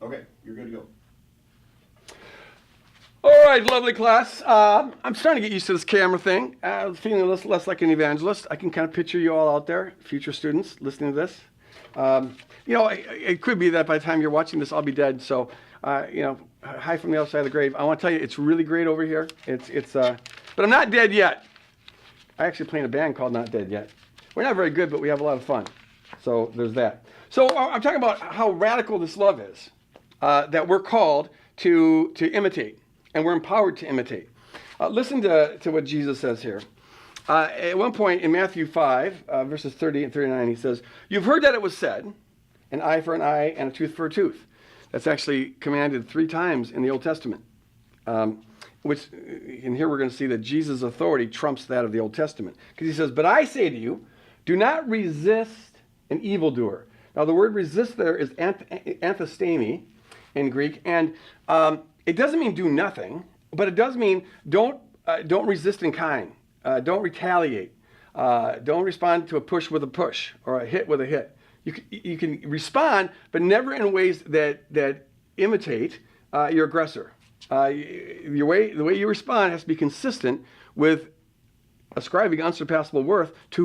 Okay, you're good to go. All right, lovely class. I'm starting to get used to this camera thing. Feeling less like an evangelist. I can kind of picture you all out there, future students listening to this. It could be that by the time you're watching this, I'll be dead. So, hi from the other side of the grave. I want to tell you, it's really great over here. But I'm not dead yet. I actually play in a band called Not Dead Yet. We're not very good, but we have a lot of fun. So there's that. So I'm talking about how radical this love is that we're called to imitate. And we're empowered to imitate. Listen to what Jesus says here. At one point in Matthew 5, verses 30 and 39, he says, "You've heard that it was said, an eye for an eye and a tooth for a tooth." That's actually commanded 3 times in the Old Testament. And here we're going to see that Jesus' authority trumps that of the Old Testament. Because he says, "But I say to you, do not resist an evildoer." Now the word resist there is anthistemi in Greek. And it doesn't mean do nothing, but it does mean don't resist in kind. Don't retaliate. Don't respond to a push with a push or a hit with a hit. You can respond, but never in ways that imitate your aggressor. The way you respond has to be consistent with ascribing unsurpassable worth to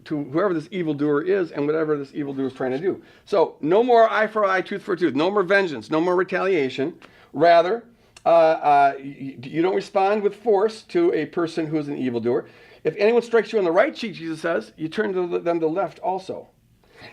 whoever this evildoer is and whatever this evildoer is trying to do. So no more eye for eye, tooth for tooth. No more vengeance. No more retaliation. Rather, you don't respond with force to a person who is an evildoer. If anyone strikes you on the right cheek, Jesus says, you turn to them the left also.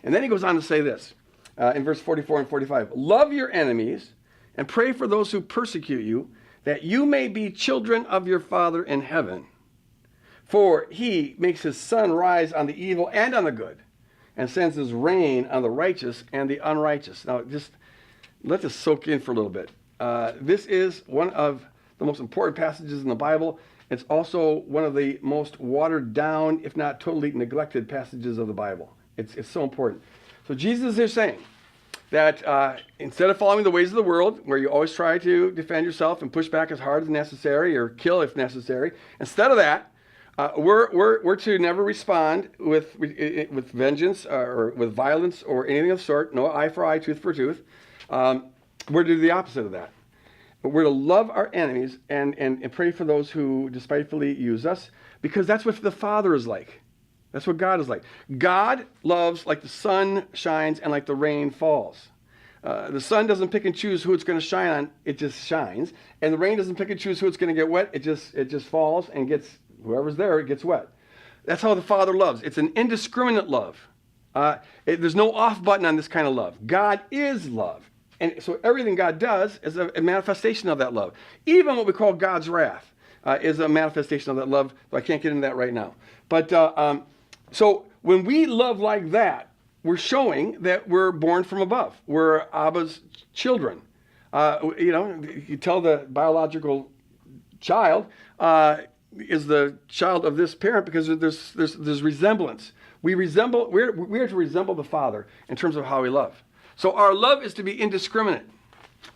And then he goes on to say this in verse 44 and 45. "Love your enemies and pray for those who persecute you, that you may be children of your Father in heaven. For he makes his sun rise on the evil and on the good, and sends his rain on the righteous and the unrighteous." Now, just let this soak in for a little bit. This is one of the most important passages in the Bible. It's also one of the most watered down, if not totally neglected passages of the Bible. It's so important. So Jesus is saying that instead of following the ways of the world, where you always try to defend yourself and push back as hard as necessary or kill if necessary, instead of that, we're to never respond with vengeance or with violence or anything of the sort. No eye for eye, tooth for tooth. We're to do the opposite of that. We're to love our enemies and pray for those who despitefully use us, because that's what the Father is like. That's what God is like. God loves like the sun shines and like the rain falls. The sun doesn't pick and choose who it's going to shine on. It just shines. And the rain doesn't pick and choose who it's going to get wet. It just falls and gets, whoever's there, it gets wet. That's how the Father loves. It's an indiscriminate love. There's no off button on this kind of love. God is love. And so everything God does is a manifestation of that love. Even what we call God's wrath is a manifestation of that love. But I can't get into that right now. But so when we love like that, we're showing that we're born from above. We're Abba's children. You tell the biological child is the child of this parent because there's resemblance. We're to resemble the Father in terms of how we love. So our love is to be indiscriminate.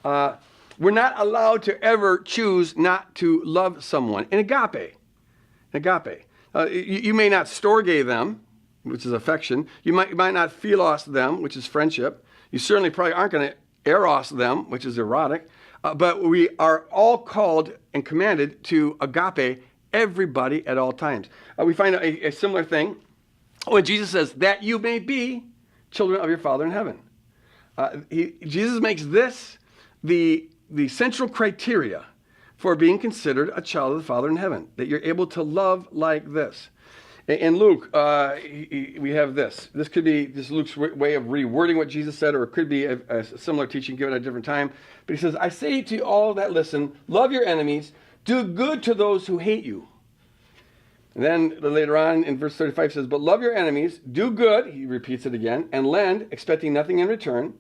We're not allowed to ever choose not to love someone. In agape. You may not storge them, which is affection. You might not philos them, which is friendship. You certainly probably aren't going to eros them, which is erotic. But we are all called and commanded to agape everybody at all times. We find a similar thing when Jesus says, "that you may be children of your Father in heaven." Jesus makes this the central criteria for being considered a child of the Father in heaven, that you're able to love like this. In Luke, we have this. This could be just Luke's way of rewording what Jesus said, or it could be a similar teaching given at a different time. But he says, "I say to all that listen, love your enemies, do good to those who hate you." And then later on in verse 35 says, "But love your enemies, do good," he repeats it again, "and lend, expecting nothing in return.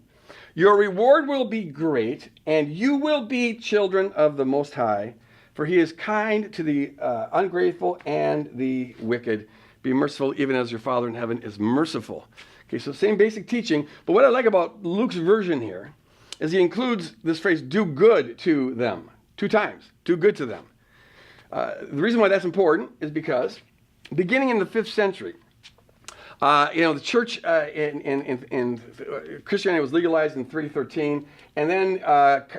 Your reward will be great, and you will be children of the Most High, for he is kind to the ungrateful and the wicked. Be merciful even as your Father in heaven is merciful." Okay, so same basic teaching, but what I like about Luke's version here is he includes this phrase, "do good to them," 2 times. Do good to them. The reason why that's important is because beginning in the 5th century, The church in Christianity was legalized in 313, and then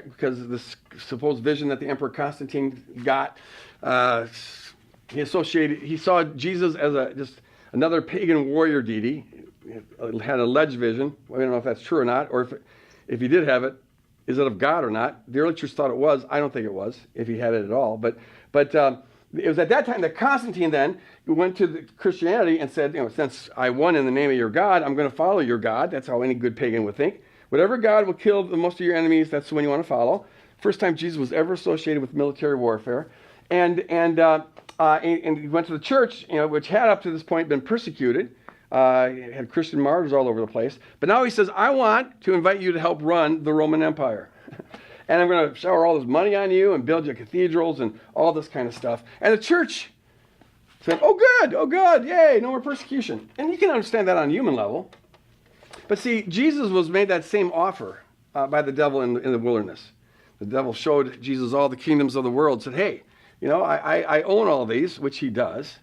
because of this supposed vision that the Emperor Constantine got, he saw Jesus as just another pagan warrior deity. It had an alleged vision. I don't know if that's true or not, or if he did have it, is it of God or not? The early church thought it was. I don't think it was, if he had it at all. But it was at that time that Constantine then went to Christianity and said, since I won in the name of your God, I'm going to follow your God. That's how any good pagan would think. Whatever God will kill the most of your enemies, that's the one you want to follow. First time Jesus was ever associated with military warfare. And he went to the church, which had up to this point been persecuted. Had Christian martyrs all over the place. But now he says, I want to invite you to help run the Roman Empire. And I'm going to shower all this money on you and build you cathedrals and all this kind of stuff. And the church said, oh good, yay, no more persecution. And you can understand that on a human level. But see, Jesus was made that same offer by the devil in the wilderness. The devil showed Jesus all the kingdoms of the world, said, hey, I own all these, which he does.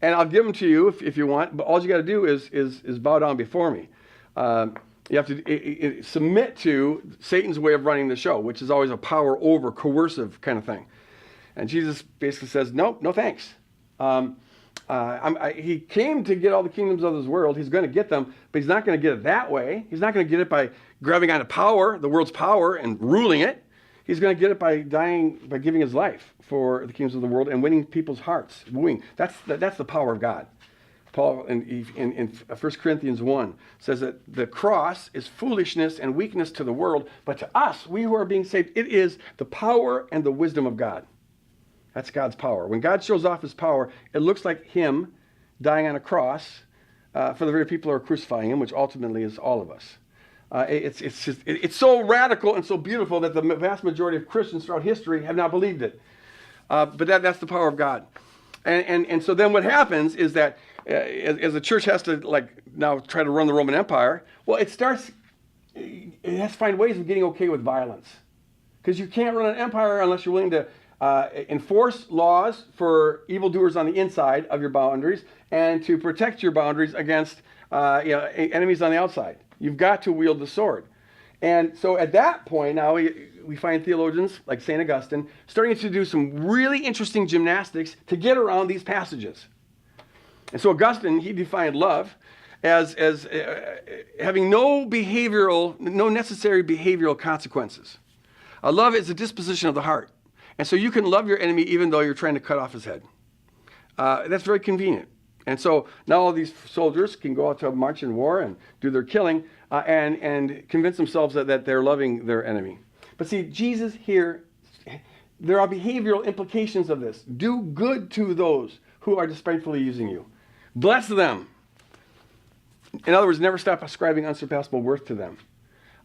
And I'll give them to you if you want, but all you got to do is bow down before me. You have to submit to Satan's way of running the show, which is always a power over, coercive kind of thing. And Jesus basically says, no thanks. He came to get all the kingdoms of this world. He's going to get them, but he's not going to get it that way. He's not going to get it by grabbing onto power, the world's power, and ruling it. He's going to get it by giving his life for the kingdoms of the world and winning people's hearts. Wooing. That's the power of God. Paul in 1 Corinthians 1 says that the cross is foolishness and weakness to the world, but to us, we who are being saved, it is the power and the wisdom of God. That's God's power. When God shows off his power, it looks like him dying on a cross for the very people who are crucifying him, which ultimately is all of us. It's so radical and so beautiful that the vast majority of Christians throughout history have not believed it. But that's the power of God. And so then what happens is that as the church has to now try to run the Roman Empire, well, it has to find ways of getting okay with violence. Because you can't run an empire unless you're willing to enforce laws for evildoers on the inside of your boundaries and to protect your boundaries against enemies on the outside. You've got to wield the sword. And so at that point, now we find theologians like St. Augustine starting to do some really interesting gymnastics to get around these passages. And so Augustine, he defined love as having no necessary behavioral consequences. Love is a disposition of the heart. And so you can love your enemy even though you're trying to cut off his head. That's very convenient. And so now all these soldiers can go out to march in war and do their killing and convince themselves that they're loving their enemy. But see, Jesus here, there are behavioral implications of this. Do good to those who are despitefully using you. Bless them. In other words, never stop ascribing unsurpassable worth to them.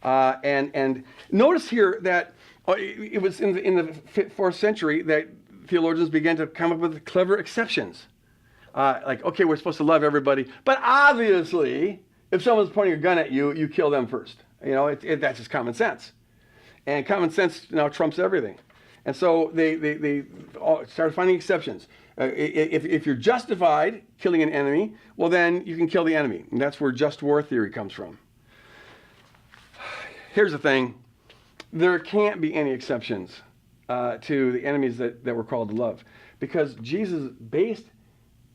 And notice here that it was in the 4th century that theologians began to come up with clever exceptions. Okay, we're supposed to love everybody, but obviously, if someone's pointing a gun at you, you kill them first. That's just common sense. And common sense now trumps everything. And so they all started finding exceptions. If you're justified killing an enemy, well then you can kill the enemy. And that's where just war theory comes from. Here's the thing. There can't be any exceptions to the enemies that we're called to love. Because Jesus based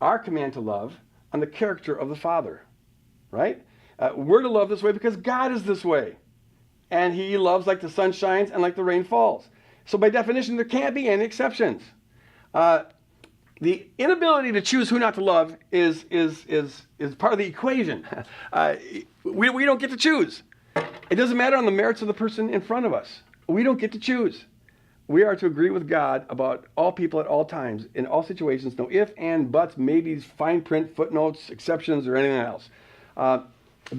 our command to love on the character of the Father. Right? We're to love this way because God is this way. And he loves like the sun shines and like the rain falls. So by definition, there can't be any exceptions. The inability to choose who not to love is part of the equation. We don't get to choose. It doesn't matter on the merits of the person in front of us. We don't get to choose. We are to agree with God about all people at all times, in all situations, no ifs, and buts, maybes, fine print, footnotes, exceptions, or anything else.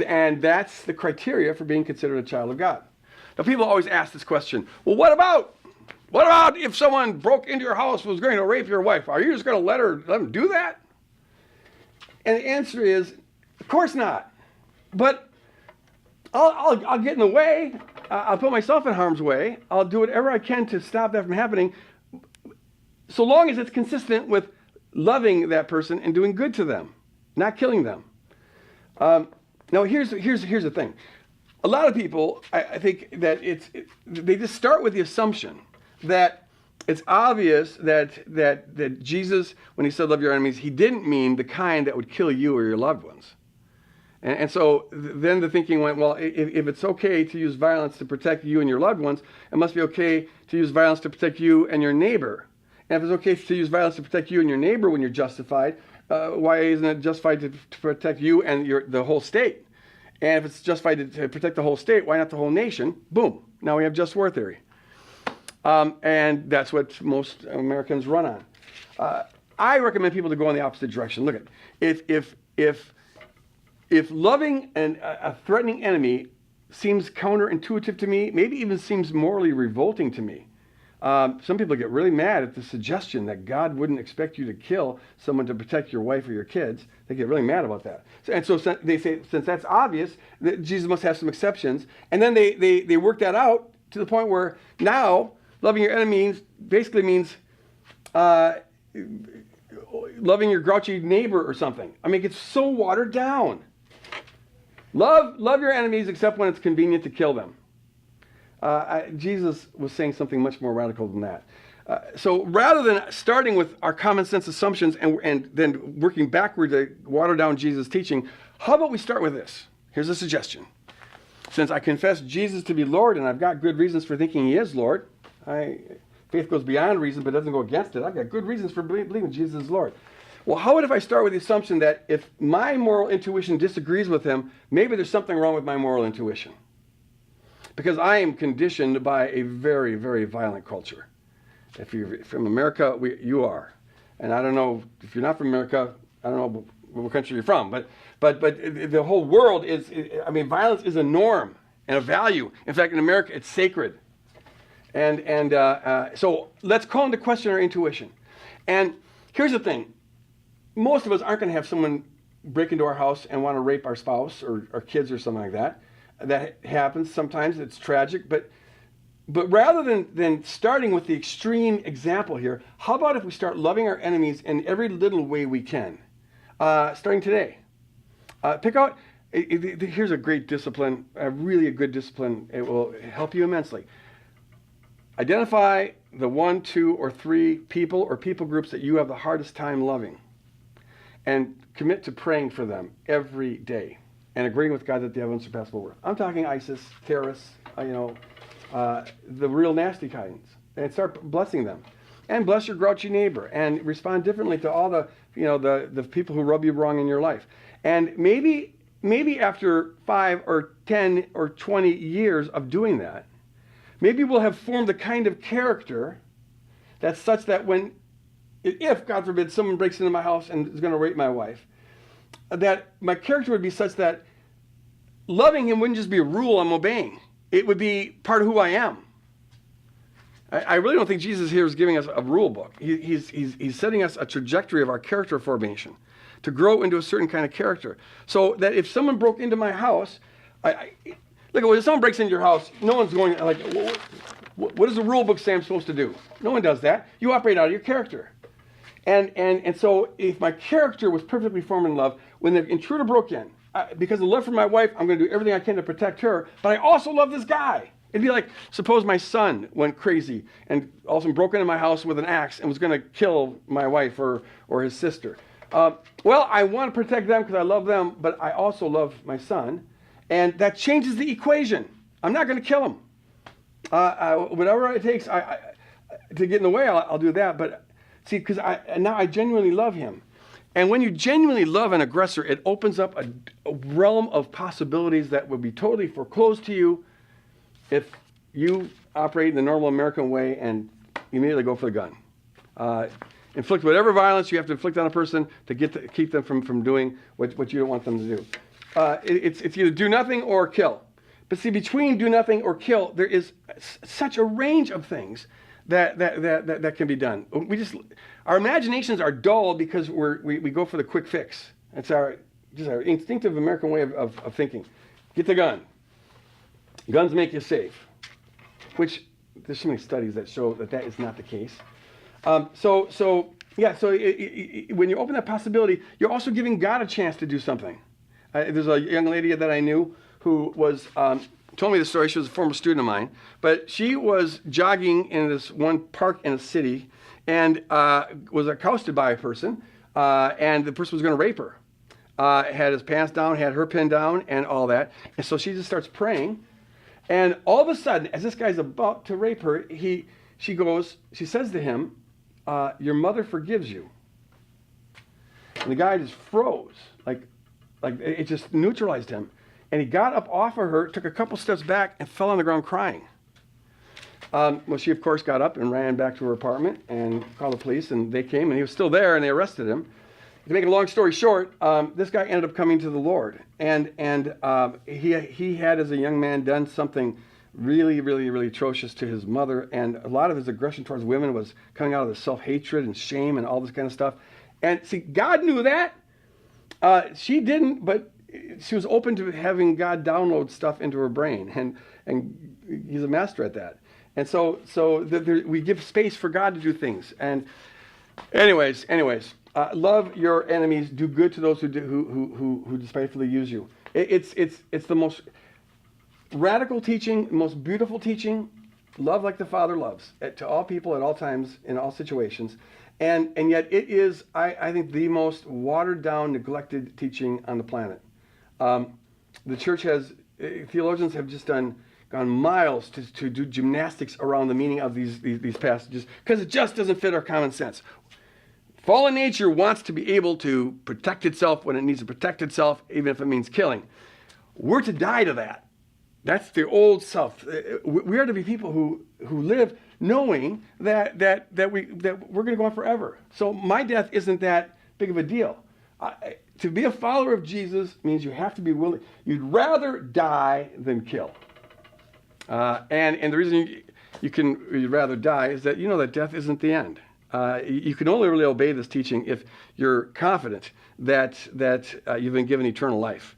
And that's the criteria for being considered a child of God. Now, people always ask this question, well, what about if someone broke into your house and was going to rape your wife? Are you just going to let them do that? And the answer is, of course not. But I'll get in the way. I'll put myself in harm's way. I'll do whatever I can to stop that from happening, so long as it's consistent with loving that person and doing good to them, not killing them. Now, here's the thing. A lot of people, I think that they just start with the assumption that it's obvious that Jesus, when he said love your enemies, he didn't mean the kind that would kill you or your loved ones. And so then the thinking went, well, if it's okay to use violence to protect you and your loved ones, it must be okay to use violence to protect you and your neighbor. And if it's okay to use violence to protect you and your neighbor when you're justified, why isn't it justified to protect you and the whole state? And if it's justified to protect the whole state, why not the whole nation? Boom. Now we have just war theory. And that's what most Americans run on. I recommend people to go in the opposite direction. Look at if loving a threatening enemy seems counterintuitive to me, maybe even seems morally revolting to me. Some people get really mad at the suggestion that God wouldn't expect you to kill someone to protect your wife or your kids. They get really mad about that. And so they say, since that's obvious, that Jesus must have some exceptions. And then they work that out to the point where now loving your enemies basically means loving your grouchy neighbor or something. I mean, it gets so watered down. Love your enemies except when it's convenient to kill them. Jesus was saying something much more radical than that. So rather than starting with our common sense assumptions and then working backward to water down Jesus' teaching, how about we start with this? Here's a suggestion. Since I confess Jesus to be Lord and I've got good reasons for thinking he is Lord, faith goes beyond reason but doesn't go against it. I've got good reasons for believing Jesus is Lord. Well, how about if I start with the assumption that if my moral intuition disagrees with him, maybe there's something wrong with my moral intuition? Because I am conditioned by a very, very violent culture. If you're from America, you are. And I don't know, if you're not from America, I don't know what country you're from, but the whole world violence is a norm and a value. In fact, in America, it's sacred. So let's call into question our intuition. And here's the thing. Most of us aren't going to have someone break into our house and want to rape our spouse or our kids or something like that. That happens sometimes. It's tragic. But rather than starting with the extreme example here, how about if we start loving our enemies in every little way we can, starting today? Pick out, here's a great discipline, really a good discipline. It will help you immensely. Identify the 1, 2, or 3 people or people groups that you have the hardest time loving. And commit to praying for them every day and agreeing with God that they have unsurpassable worth. I'm talking ISIS, terrorists, the real nasty kinds. And start blessing them. And bless your grouchy neighbor and respond differently to all the people who rub you wrong in your life. And maybe after 5 or 10 or 20 years of doing that, maybe we'll have formed the kind of character that's such that if, God forbid, someone breaks into my house and is going to rape my wife, that my character would be such that loving him wouldn't just be a rule I'm obeying. It would be part of who I am. I really don't think Jesus here is giving us a rule book. He's setting us a trajectory of our character formation to grow into a certain kind of character. So that if someone broke into my house, look, when someone breaks into your house, no one's going like, what does the rule book say I'm supposed to do? No one does that. You operate out of your character. And so if my character was perfectly formed in love, when the intruder broke in, because of love for my wife, I'm going to do everything I can to protect her, but I also love this guy. It'd be like, suppose my son went crazy and all of a sudden broke into my house with an axe and was going to kill my wife or his sister. Well, I want to protect them because I love them, but I also love my son. And that changes the equation. I'm not going to kill him. Whatever it takes to get in the way, I'll do that. But see, because now I genuinely love him. And when you genuinely love an aggressor, it opens up a realm of possibilities that would be totally foreclosed to you if you operate in the normal American way and immediately go for the gun. Inflict whatever violence you have to inflict on a person to keep them from doing what you don't want them to do. It's either do nothing or kill. But see, between do nothing or kill, there is such a range of things that can be done. Our imaginations are dull because we go for the quick fix. It's our instinctive American way of thinking. Get the gun. Guns make you safe, which there's so many studies that show that is not the case. So when you open that possibility, you're also giving God a chance to do something. There's a young lady that I knew who was told me the story. She was a former student of mine, but she was jogging in this one park in a city and was accosted by a person, and the person was going to rape her. Had his pants down, had her pinned down, and all that. And so she just starts praying, and all of a sudden, as this guy's about to rape her, she says to him, "Your mother forgives you." And the guy just froze, like it just neutralized him. And he got up off of her, took a couple steps back, and fell on the ground crying. Well, she, of course, got up and ran back to her apartment and called the police, and they came, and he was still there, and they arrested him. To make a long story short, this guy ended up coming to the Lord. And he had, as a young man, done something really, really, really atrocious to his mother, and a lot of his aggression towards women was coming out of the self-hatred and shame and all this kind of stuff. And see, God knew that. She didn't, but she was open to having God download stuff into her brain, and he's a master at that. And so we give space for God to do things. And anyways, love your enemies, do good to those who despitefully use you. It's the most radical teaching, most beautiful teaching. Love like the Father loves, to all people at all times in all situations. And yet it is, I think, the most watered down, neglected teaching on the planet. The church theologians have just gone miles to do gymnastics around the meaning of these passages because it just doesn't fit our common sense. Fallen nature wants to be able to protect itself when it needs to protect itself, even if it means killing. We're to die to that. That's the old self. We are to be people who live knowing that we're going to go on forever. So my death isn't that big of a deal. To be a follower of Jesus means you have to be willing. You'd rather die than kill. And the reason you'd rather die is that you know that death isn't the end. You can only really obey this teaching if you're confident that you've been given eternal life.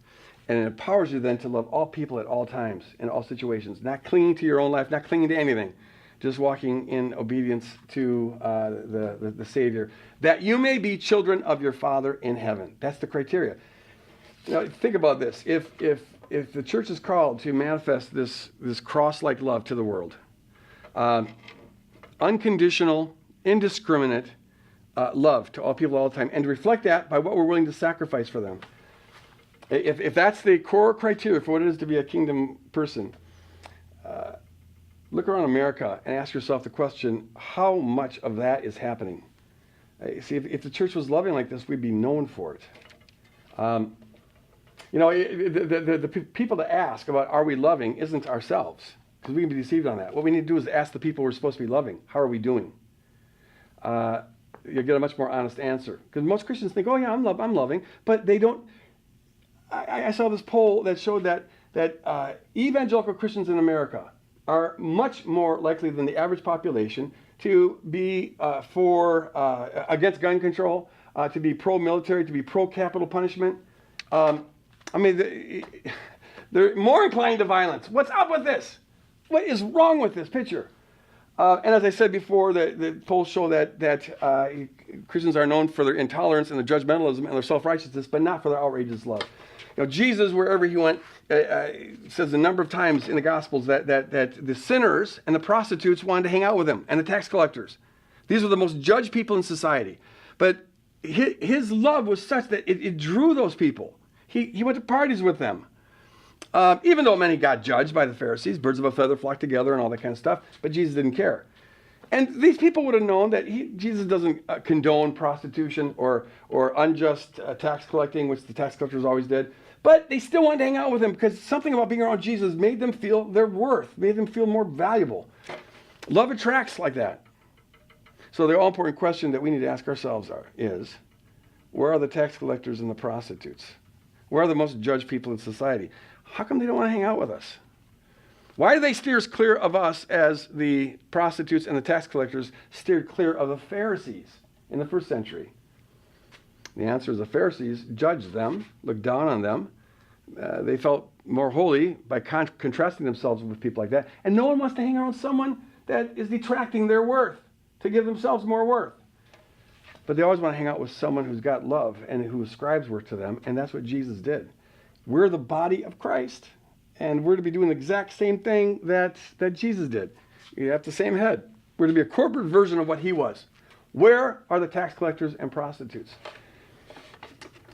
And it empowers you then to love all people at all times, in all situations, not clinging to your own life, not clinging to anything, just walking in obedience to the Savior, that you may be children of your Father in heaven. That's the criteria. Now, think about this. If the church is called to manifest this cross-like love to the world, unconditional, indiscriminate love to all people all the time, and to reflect that by what we're willing to sacrifice for them. If that's the core criteria for what it is to be a kingdom person, look around America and ask yourself the question, how much of that is happening? See, if the church was loving like this, we'd be known for it. The people to ask about are we loving isn't ourselves, because we can be deceived on that. What we need to do is ask the people we're supposed to be loving, how are we doing? You'll get a much more honest answer. Because most Christians think, oh yeah, I'm loving, but they don't. I saw this poll that showed that evangelical Christians in America are much more likely than the average population to be against gun control, to be pro-military, to be pro-capital punishment. They're more inclined to violence. What's up with this? What is wrong with this picture? And as I said before, the polls show that Christians are known for their intolerance and their judgmentalism and their self-righteousness, but not for their outrageous love. Jesus, wherever he went, says a number of times in the Gospels that the sinners and the prostitutes wanted to hang out with him, and the tax collectors. These were the most judged people in society. But his love was such that it drew those people. He went to parties with them. Even though many got judged by the Pharisees, birds of a feather flock together and all that kind of stuff, but Jesus didn't care. And these people would have known that Jesus doesn't condone prostitution or unjust tax collecting, which the tax collectors always did. But they still wanted to hang out with him because something about being around Jesus made them feel their worth, made them feel more valuable. Love attracts like that. So the all-important question that we need to ask ourselves is, where are the tax collectors and the prostitutes? Where are the most judged people in society? How come they don't want to hang out with us? Why do they steer us clear of us as the prostitutes and the tax collectors steered clear of the Pharisees in the first century? The answer is the Pharisees judged them, looked down on them. They felt more holy by contrasting themselves with people like that. And no one wants to hang around someone that is detracting their worth to give themselves more worth. But they always want to hang out with someone who's got love and who ascribes worth to them. And that's what Jesus did. We're the body of Christ, and we're to be doing the exact same thing that Jesus did. You have the same head. We're to be a corporate version of what he was. Where are the tax collectors and prostitutes?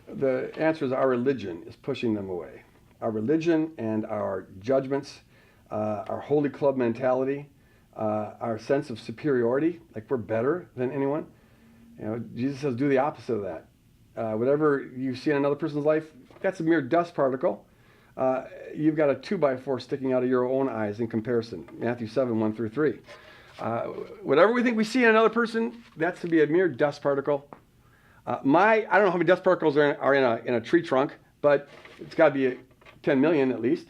The answer is our religion is pushing them away. Our religion and our judgments, our holy club mentality, our sense of superiority, like we're better than anyone. You know, Jesus says, do the opposite of that. Whatever you see in another person's life, that's a mere dust particle. You've got a 2x4 sticking out of your own eyes in comparison. Matthew 7, 1 through 3. Whatever we think we see in another person, that's to be a mere dust particle. I don't know how many dust particles are in a tree trunk, but it's got to be 10 million at least.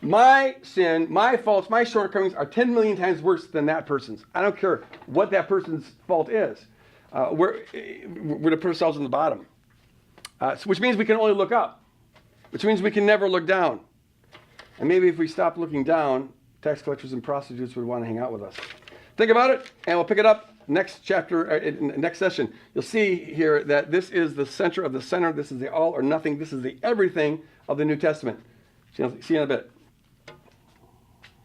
My sin, my faults, my shortcomings are 10 million times worse than that person's. I don't care what that person's fault is. We're to put ourselves in the bottom, which means we can only look up, which means we can never look down. And maybe if we stop looking down, tax collectors and prostitutes would want to hang out with us. Think about it, and we'll pick it up next chapter, next session. You'll see here that this is the center of the center. This is the all or nothing. This is the everything of the New Testament. See you in a bit.